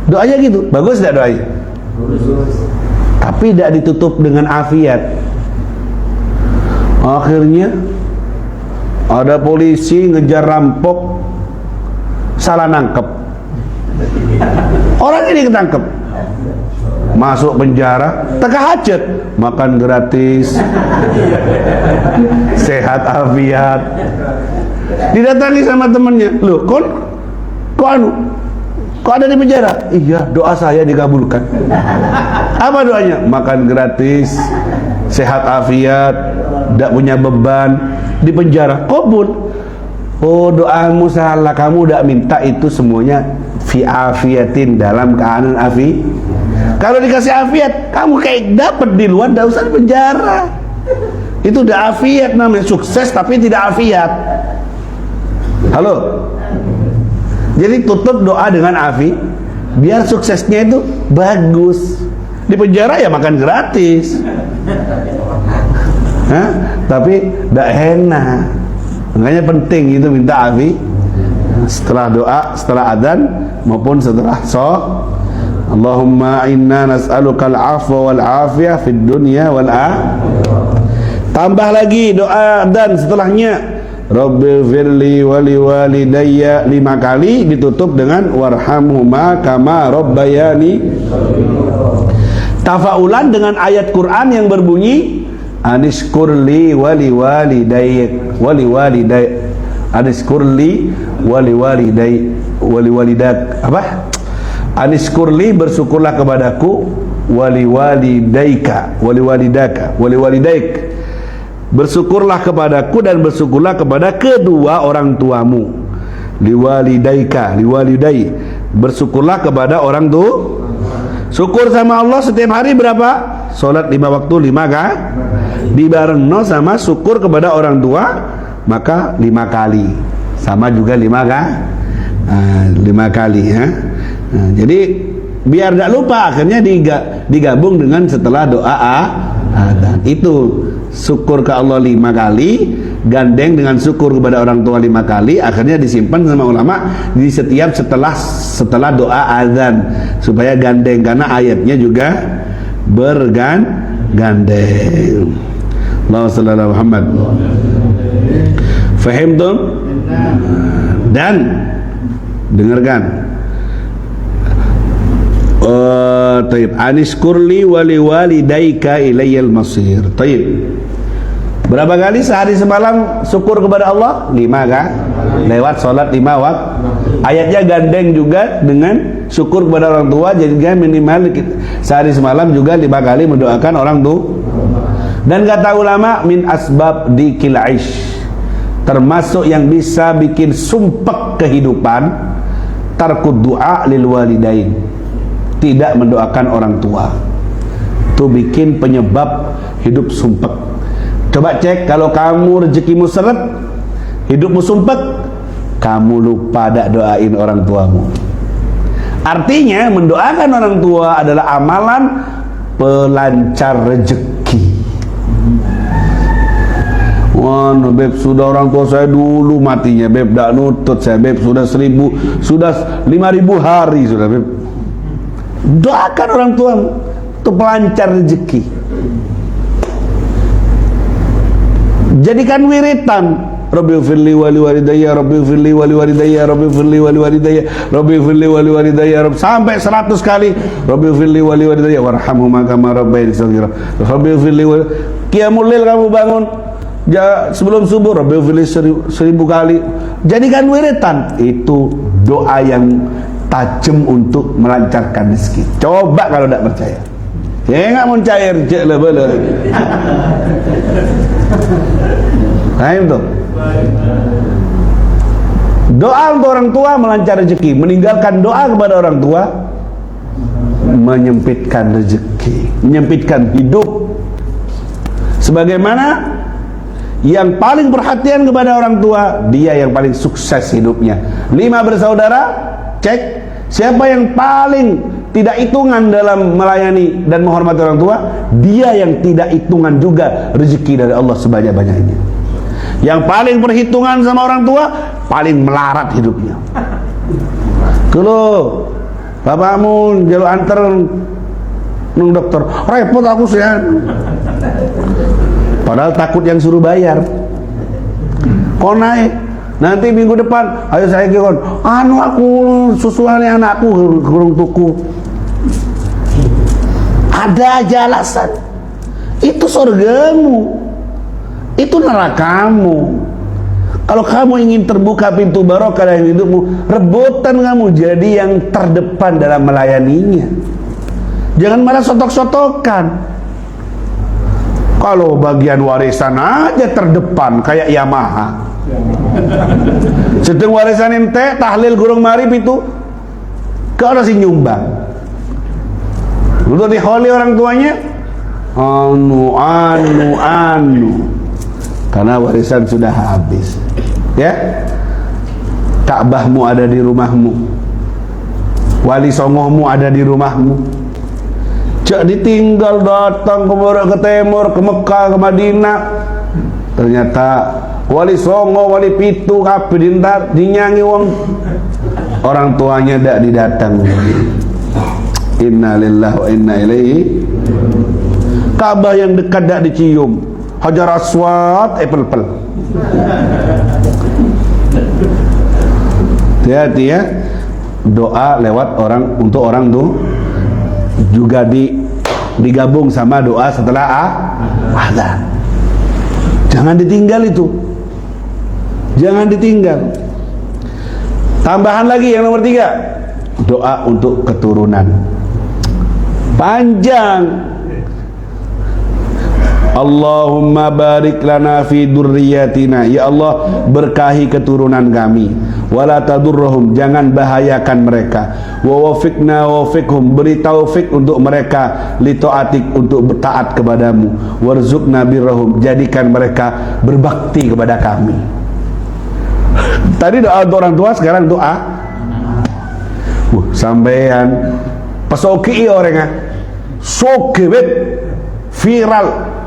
Doanya gitu, bagus tidak doanya? Bagus. tapi tidak ditutup dengan afiat. Akhirnya ada polisi ngejar rampok, salah nangkep. Orang ini ketangkep, masuk penjara, teka hajat, makan gratis, sehat afiat. Didatangi sama temannya, loh kok ada di penjara? Iya, doa saya dikabulkan. Apa doanya? Makan gratis, sehat afiat, tidak punya beban, di penjara kabul. Oh, doamu salah, kamu tidak minta itu semuanya fi afiatin, dalam keadaan afi. Kalau dikasih afiat, kamu kayak dapat di luar, tidak usah di penjara. Itu udah afiat namanya, sukses tapi tidak afiat. Halo. Jadi tutup doa dengan afi, biar suksesnya itu bagus. Di penjara ya makan gratis, tapi tidak enak. Makanya penting itu minta afi setelah doa, setelah adzan maupun setelah Allahumma inna nas'aluka al-'afwa wal 'afiyah fid dunya wal Tambah lagi doa adzan setelahnya, Rabbil firli wali walidayya 5 kali, ditutup dengan warhamhuma kama rabbayani. Tafaulan dengan ayat Quran yang berbunyi anishkurli wali walidayk wali waliday, anishkurli wali walidak, apa? Anishkurli, bersyukurlah kepadaku, wali walidayka wali walidaka wali walidayk, bersyukurlah kepadaku dan bersyukurlah kepada kedua orang tuamu. Liwalidaika, liwalidai, bersyukurlah kepada orang tua. Syukur sama Allah setiap hari berapa? Salat 5 waktu 5 kan? Dibarengno sama syukur kepada orang tua, maka 5 kali. Sama juga 5 kan? 5 kali ya. Jadi biar tidak lupa, akhirnya digabung dengan setelah doa adzan. Itu syukur ke Allah 5 kali, gandeng dengan syukur kepada orang tua 5 kali, akhirnya disimpan sama ulama di setiap setelah doa azan, supaya gandeng, karena ayatnya juga bergandeng. Allahumma shalli ala Muhammad. Fahimtum? Dan dengarkan. Taib, anishkurli wali walidayka ilayyal masir. Taib. Berapa kali sehari semalam syukur kepada Allah? 5 kan? Lewat sholat 5 waktu. Ayatnya gandeng juga dengan syukur kepada orang tua, jadi minimal sehari semalam juga 5 kali mendoakan orang tua. Dan kata ulama, min asbab dikil aish, termasuk yang bisa bikin sumpek kehidupan, tarkud du'a lil walidain, tidak mendoakan orang tua. Itu bikin penyebab hidup sumpek. Coba cek, kalau kamu rezekimu seret, hidupmu sumpek, kamu lupa dak doain orang tuamu. Artinya mendoakan orang tua adalah amalan pelancar rezeki. Wah, beb, sudah orang tua saya dulu matinya, beb, dak nutut saya, beb, sudah 5.000 hari sudah, beb. Doakan orang tuamu, itu pelancar rezeki. Jadikan wiritan, Rabbighfirli wali walidayya, Rabbighfirli wali walidayya, Rabbighfirli wali walidayya, Rabbighfirli wali walidayya, sampai 100 kali. Rabbighfirli wali walidayya warhamhuma kama rabbayani shaghira. Rabbighfirli wali, qiyamul lail kamu bangun sebelum subuh, Rabbighfirli 1000 kali. Jadikan wiritan, itu doa yang tajam untuk melancarkan rezeki. Coba kalau tidak percaya. Ya nggak mau cair, cek lah bela. Paham tuh? Doa untuk orang tua melancar rezeki, meninggalkan doa kepada orang tua menyempitkan rezeki, menyempitkan hidup. Sebagaimana yang paling perhatian kepada orang tua, dia yang paling sukses hidupnya. 5 bersaudara, cek siapa yang paling tidak hitungan dalam melayani dan menghormati orang tua, dia yang tidak hitungan juga rezeki dari Allah sebanyak-banyaknya. Yang paling perhitungan sama orang tua, paling melarat hidupnya. Kalau bapakmu jalur antar Nung dokter, repot aku sih. Padahal takut yang suruh bayar. Kau naik, nanti minggu depan, ayo saya kon, aku susuannya anakku kurung tuku. Ada aja alasan. Itu surgamu, itu nerakamu. Kalau kamu ingin terbuka pintu barokah dalam hidupmu, rebutan kamu jadi yang terdepan dalam melayaninya. Jangan malah sotok-sotokan. Kalau bagian warisan aja terdepan kayak Yamaha. Sedang warisan ente tahlil gurung marip itu kau harus nyumbang. Untuk diholi orang tuanya, anu. Karena warisan sudah habis. Ya, Ka'bahmu ada di rumahmu, wali songohmu ada di rumahmu. Cak ditinggal datang ke barat, ke timur, ke Mekah, ke Madinah. Ternyata wali songo, wali pitu, kabeh dintar dinyangi wong orang tuanya dak didatang. Inna lillahi wa inna ilaihi. Ka'bah yang dekat dak dicium, Hajar Aswad pel-pel. Hati-hati ya. Doa lewat orang, untuk orang tuh juga digabung sama doa setelah azan. Jangan ditinggal itu. Jangan ditinggal. Tambahan lagi yang nomor 3, doa untuk keturunan. Panjang. Allahumma barik lana fi durriyatina. Ya Allah, berkahi keturunan kami. Wala tadurruhum, jangan bahayakan mereka. Wa wafiqna wa wafiqhum, beri taufik untuk mereka li taatik, untuk taat kepadamu. Warzuqna birrahum, jadikan mereka berbakti kepada kami. Tadi doa untuk orang tua, sekarang doa sampean pesoki orangnya sokebet viral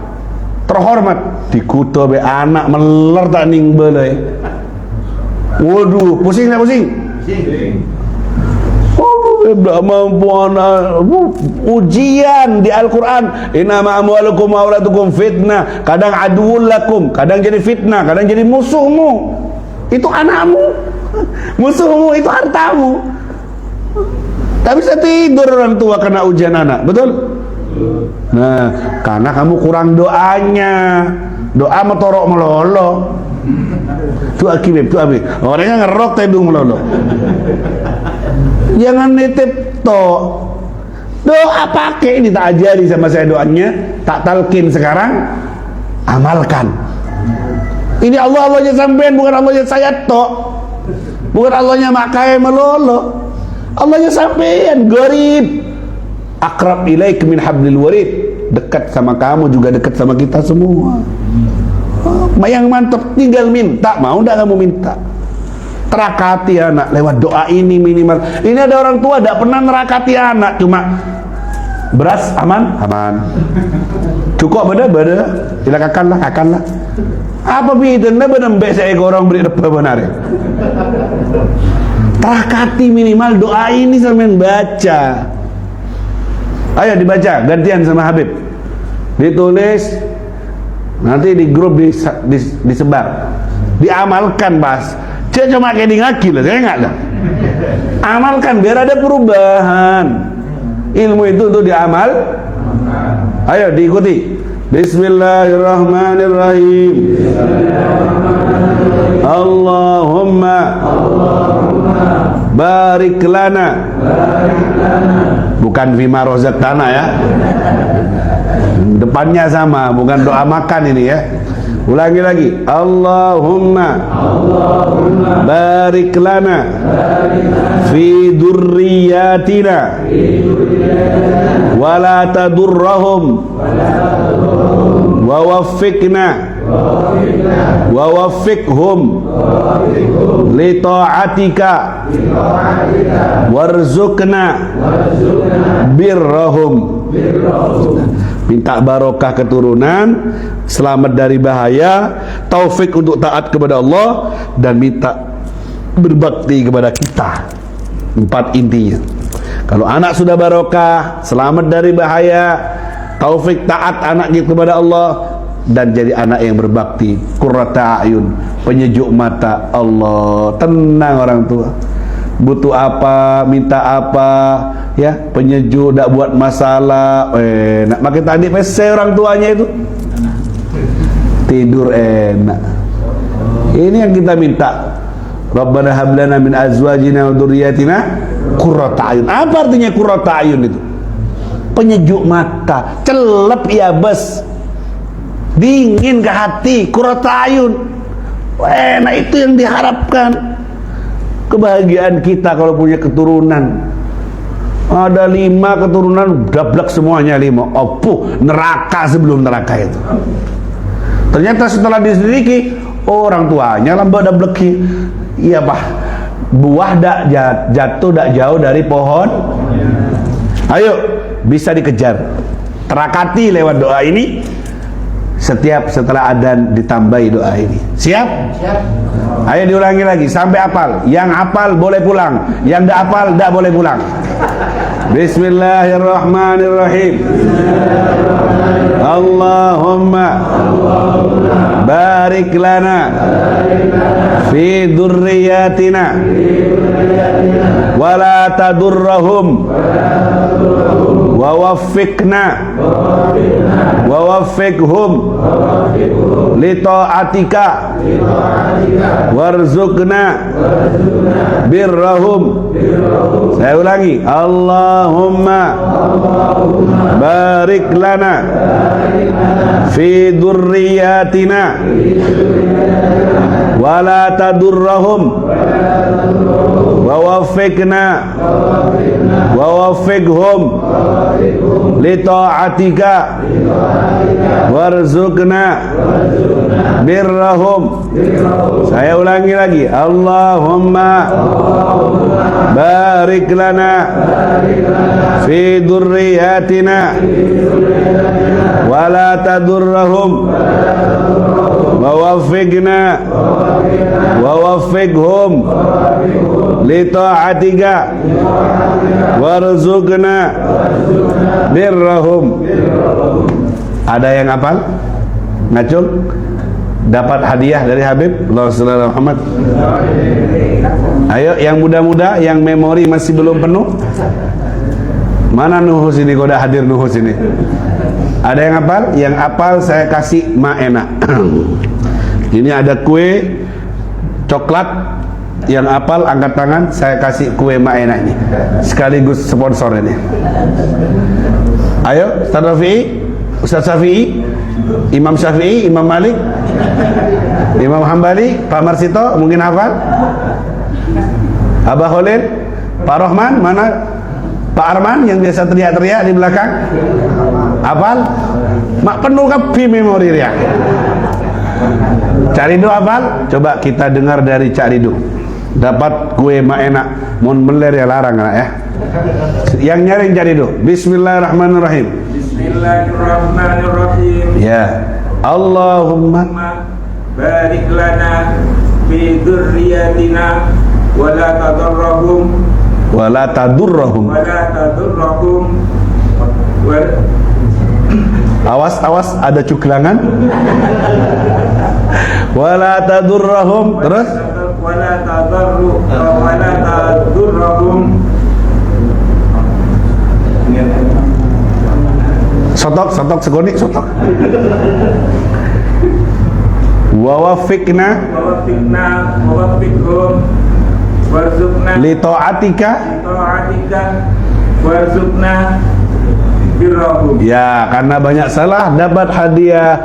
terhormat dikuto be anak meler tak ning belai. Waduh, pusing tak pusing? Oh, tidak mampu anak. Ujian di Al-Quran, innama amwalukum wa auladukum fitnah. Kadang aduwwul lakum, kadang jadi fitnah, kadang jadi musuhmu. Itu anakmu, musuhmu itu hartamu. Tak bisa tidur orang tua karena ujian anak, betul? Nah, karena kamu kurang doanya. Doa metorok melolo. Tu akibib, tu abi. Orangnya ngerok tedung melolo. Jangan nitip to. Doa pakai, ini tak ajari sama saya doanya, tak talkin sekarang, amalkan. Ini Allahnya sampean, bukan Allahnya saya to. Bukan Allahnya makai melolo. Allahnya sampean, gharib. Akrab ilaik min hablil warid, dekat sama kamu juga dekat sama kita semua. Yang mantap tinggal minta, mau enggak kamu minta? Terakati anak lewat doa ini minimal. Ini ada orang tua tidak pernah nerakati anak, cuma beras aman, cukup beda, silakan lah. Apa bidana benembe seekor orang beri apa benar? Terakati minimal doa ini sampean baca. Ayo dibaca, gantian sama Habib. Ditulis, nanti di grup disebar. Diamalkan, Bas. Dia cuma kayak di ngaki lah, saya enggak lah. Amalkan biar ada perubahan. Ilmu itu untuk diamal. Ayo diikuti. Bismillahirrahmanirrahim. Allahumma barik lana. Bukan fima rozaqtana ya. Depannya sama, bukan doa makan ini ya. Ulangi lagi. Allahumma barik lana fi durriyatina wa la tadurrahum wa waffiqna wa waffiqhum li ta'atika warzuqna birrahum. Minta barokah keturunan, selamat dari bahaya, taufik untuk taat kepada Allah, dan minta berbakti kepada kita. 4 intinya. Kalau anak sudah barokah, selamat dari bahaya, taufik taat anak kita kepada Allah, dan jadi anak yang berbakti, qurrata ayun, penyejuk mata. Allah, tenang orang tua. Butuh apa, minta apa, ya, penyejuk, tak buat masalah. Nak makin tadi pesel orang tuanya itu tidur enak. Ini yang kita minta. Rabbana hab lana min azwajina wa dzurriyyatina qurrata ayun. Apa artinya qurrata ayun itu? Penyejuk mata, celep ya bes, dingin ke hati, qurrata ayun. Enak, itu yang diharapkan. Kebahagiaan kita kalau punya keturunan. Ada 5 keturunan, dablek semuanya 5. Opuh, neraka sebelum neraka itu. Ternyata setelah diselidiki, orang tuanya lambat dableki. Iya pak, buah dak jatuh dak jauh dari pohon. Ayo, bisa dikejar. Terakati lewat doa ini. Setiap setelah adzan ditambahi doa ini. Siap? Siap. Ayo diulangi lagi sampai hafal. Yang hafal boleh pulang, yang tidak hafal tidak boleh pulang. Bismillahirrahmanirrahim. Allahumma barik lana fi dzurriyyatina wa la tadurrahum wa waffiqna wa waffiqhum li ta'atika warzuqna birrahum. Saya ulangi. Allahumma barik lana fi dzurriyyatina wa la tadurrahum wa waffiqna wa waffiqhum li ta'atika warzuqna birrahum. Saya ulangi lagi. Allahumma barik lana fi dzurriyyatina wa la tadurrahum wa waffiqna wa waffiqhum li ta'atika warzuqna birrahum. Ada yang hafal? Ngacung? Dapat hadiah dari Habib Rasulullah Muhammad. Ayo yang muda-muda, yang memori masih belum penuh. Mana Nuhus ini? Kau dah hadir Nuhus ini? Ada yang hafal? Yang hafal saya kasih enak. Ini ada kue coklat. Yang hafal angkat tangan, saya kasih kue enak ini. Sekaligus sponsor ini. Ayo, Ustaz Rafi'i, Ustaz Syafi'i, Imam Syafi'i, Imam Malik, Imam Hambali, Pak Marsito, mungkin hafal? Abah Khalil, Pak Rahman, mana? Pak Arman yang biasa teriak-teriak di belakang, hafal? Mak penuh kepi memori dia. Cak Ridho hafal? Coba kita dengar dari Cak Ridho. Dapat kue enak, mohon beler ya larang ya. Yang nyaring Cak Ridho. Bismillahirrahmanirrahim. Bismillahirrahmanirrahim. Ya. Allahumma barik lana fi dzurriyyatina wa la tadurrahum wa la tadurrahum wa la tadurrahum. Awas ada cuklangan. Wa la tadurrahum. Terus wa la tadurrahum. Sotok segonik sotok. Wa waffiqna wa waffiqhum warzuqna li ta'atika warzuqna birrahum. Ya, karena banyak salah dapat hadiah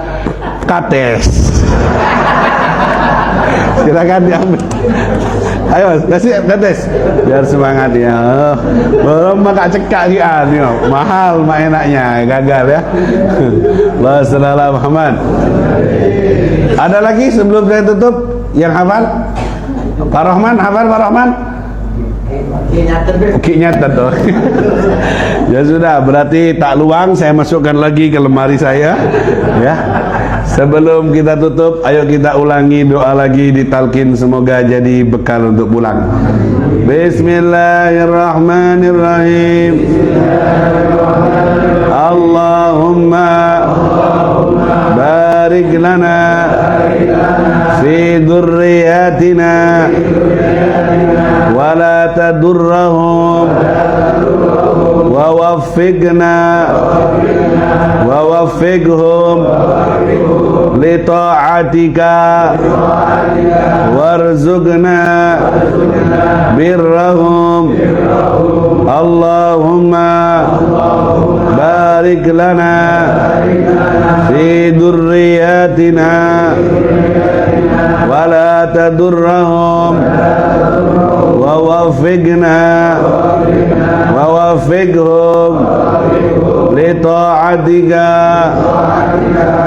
kates. Silakan diambil. Ayo kasih kates biar semangat ya. Belum mak cekak di mahal mak enaknya, gagal ya. Allah sallallahu Muhammad. Ada lagi sebelum saya tutup yang hafal? Pak Rahman, hafal Pak Rahman? Oke nyatet tuh. Ya sudah, berarti tak luang saya masukkan lagi ke lemari saya ya. Sebelum kita tutup, ayo kita ulangi doa lagi ditalkin, semoga jadi bekal untuk pulang. Bismillahirrahmanirrahim. Allahumma barik lana fi dzurriyyatina wa la tadurrahum wa waffiqhum li ta'atika warzuqna birrahum. Allahumma barik lana fi dzurriyyatina wa la tadurrahum wa waffiqhum li ta'atika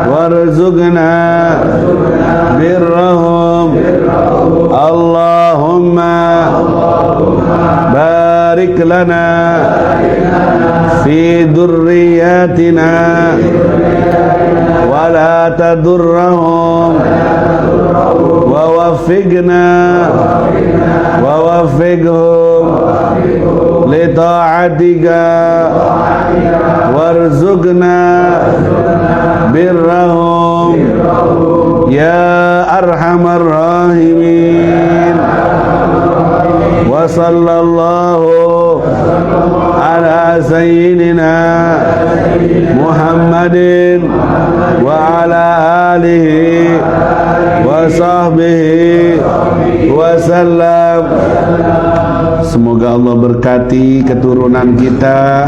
warzuqna birrahum. Allahumma barik lana fi dzurriyyatina wa la tadurrahum wa waffiqhum li ta'atika warzuqna birrahum ya arhamar rahimin. Wa sallallahu ala sayyidina Muhammadin wa ala alihi wa sahbihi wa sallam. Semoga Allah berkati keturunan kita,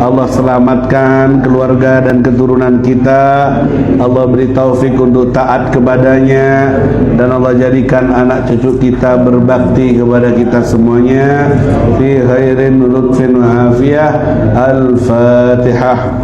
Allah selamatkan keluarga dan keturunan kita, Allah beri taufik untuk taat kepadanya, dan Allah jadikan anak cucu kita berbakti kepada kita semuanya. Fi khairin lutfin wa afiyah. Al-Fatihah.